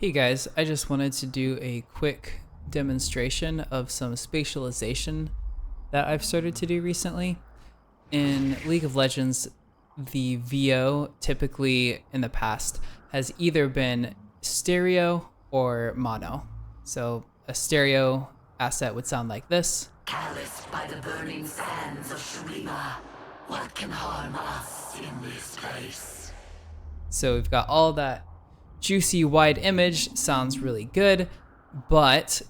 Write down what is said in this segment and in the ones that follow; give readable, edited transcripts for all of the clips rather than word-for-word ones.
Hey guys, I just wanted to do a quick demonstration of some spatialization that I've started to do recently. In League of Legends, the VO typically in the past has either been stereo or mono. So a stereo asset would sound like this. Calloused by the burning sands of Shurima, what can harm us in this place? So we've got all that juicy wide image, sounds really good, but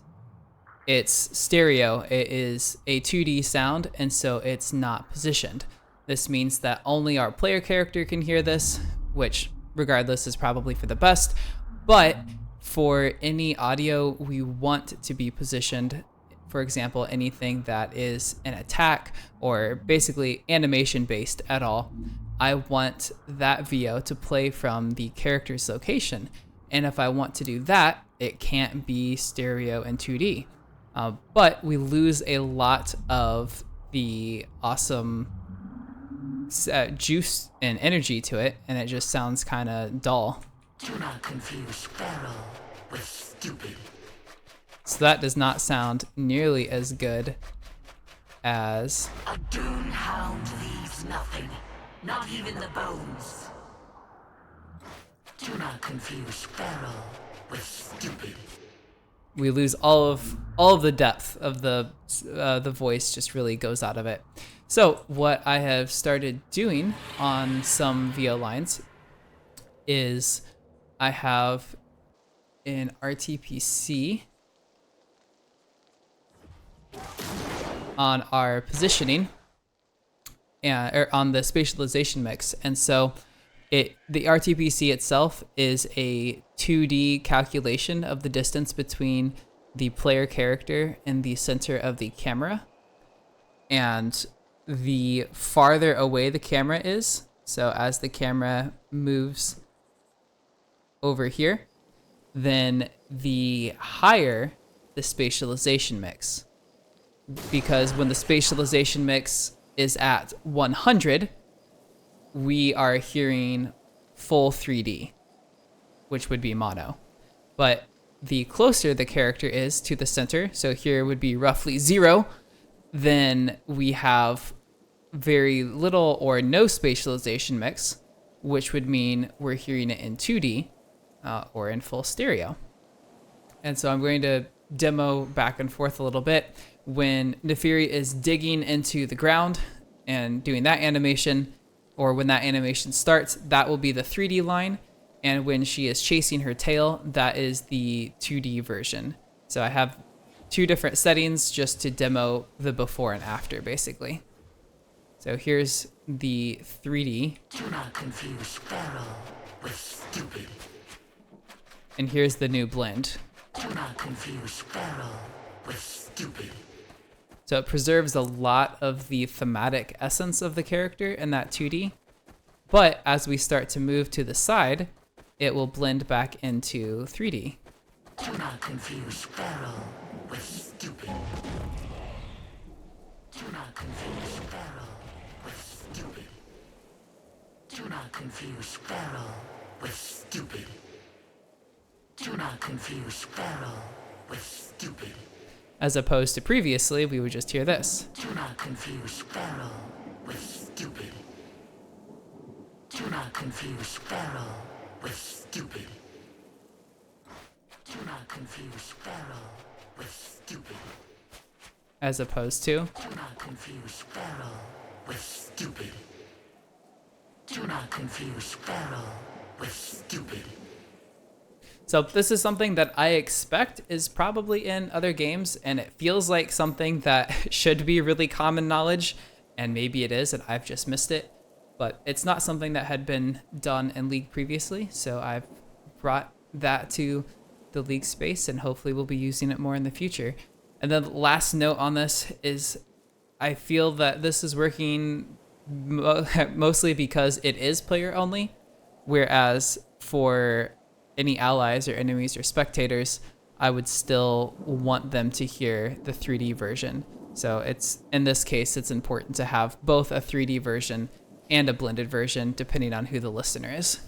it's stereo. It is a 2D sound, and so it's not positioned. This means that only our player character can hear this, which regardless is probably for the best, but for any audio we want to be positioned, for example, anything that is an attack or basically animation based at all, I want that VO to play from the character's location. And if I want to do that, it can't be stereo and 2D. But we lose a lot of the awesome juice and energy to it, and it just sounds kind of dull. Do not confuse feral with stupid. So that does not sound nearly as good as... A dune hound leaves nothing, not even the bones. Do not confuse feral with stupid. We lose all of the depth of the voice, just really goes out of it. So what I have started doing on some VO lines is I have an RTPC on our positioning and on the spatialization mix, and so the RTPC itself is a 2D calculation of the distance between the player character and the center of the camera. And the farther away the camera is, so as the camera moves over here, then the higher the spatialization mix. Because when the spatialization mix is at 100, we are hearing full 3D, which would be mono. But the closer the character is to the center, so here would be roughly 0, then we have very little or no spatialization mix, which would mean we're hearing it in 2D or in full stereo. And so I'm going to demo back and forth a little bit. When Nefiri is digging into the ground and doing that animation, or when that animation starts, that will be the 3D line. And when she is chasing her tail, that is the 2D version. So I have two different settings just to demo the before and after, basically. So here's the 3D. Do not confuse feral with stupid. And here's the new blend. Do not confuse feral with stupid. So it preserves a lot of the thematic essence of the character in that 2D. But as we start to move to the side, it will blend back into 3D. Do not confuse feral with stupid. Do not confuse feral with stupid. Do not confuse feral with stupid. Do not confuse feral with stupid. As opposed to previously, we would just hear this. Do not confuse feral with stupid. Do not confuse feral with stupid. Do not confuse feral with stupid. As opposed to... Do not confuse feral with stupid. Do not confuse feral with stupid. So this is something that I expect is probably in other games, and it feels like something that should be really common knowledge, and maybe it is, and I've just missed it. But it's not something that had been done in League previously, so I've brought that to the League space, and hopefully we'll be using it more in the future. And then the last note on this is I feel that this is working mostly because it is player only, whereas for any allies or enemies or spectators, I would still want them to hear the 3D version. So it's, in this case, it's important to have both a 3D version and a blended version depending on who the listener is.